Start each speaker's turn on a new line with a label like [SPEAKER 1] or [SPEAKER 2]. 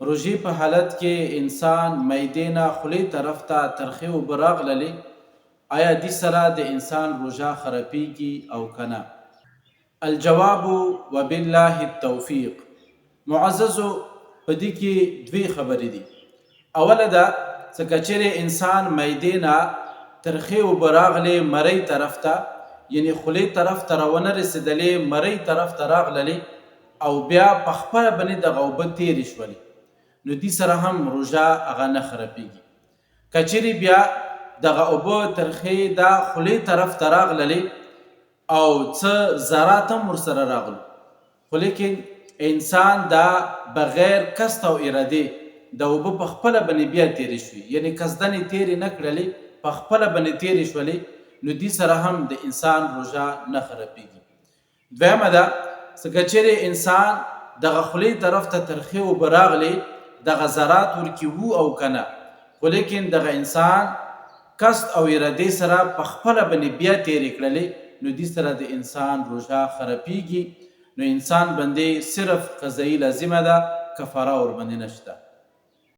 [SPEAKER 1] روژې په حالت کې انسان معدې نه خولې طرف ته ترخې اوبه راغللې، آیا دې سره د انسان روژه خرابېږي او که نه؟ الجواب وبالله التوفیق. معززو، په دې کې دوې خبرې دي. اوله ده چې که چیرې انسان معدې نه ترخې اوبه راغلې مرۍ طرف ته، یعنې خولې طرف ته راونه رسېدلې، مرۍ طرف ته راغللې او بیا په خپله باندې دغه اوبه تېرې شولې، نو دې سره هم روژه هغه نه خرابېږي. که چیرې بیا دغه اوبه ترخې دا خولې طرف ته راغللې او څه ذرات هم ورسره راغلو، خو لیکن انسان دا بغیر قصد او ارادې د اوبه په خپله باندې بیا تېرې شوي، یعنې قصدن یې تېرې نه کړلې، په خپله باندې تېرې شولې، نو دې سره هم د انسان روژه نه خرابېږي. دویمه ده چې که چیرې انسان دغه خولې طرف ته ترخې اوبه راغلې، دغه ذرات ورکې وو او که نه، خو لیکن دغه انسان قصد او ارادې سره په خپله باندې بیا تېرې کړلې، نو دې سره د انسان روژه خرابېږي. نو انسان باندې صرف قضایي لازمه ده، کفاره ورباندې نشته.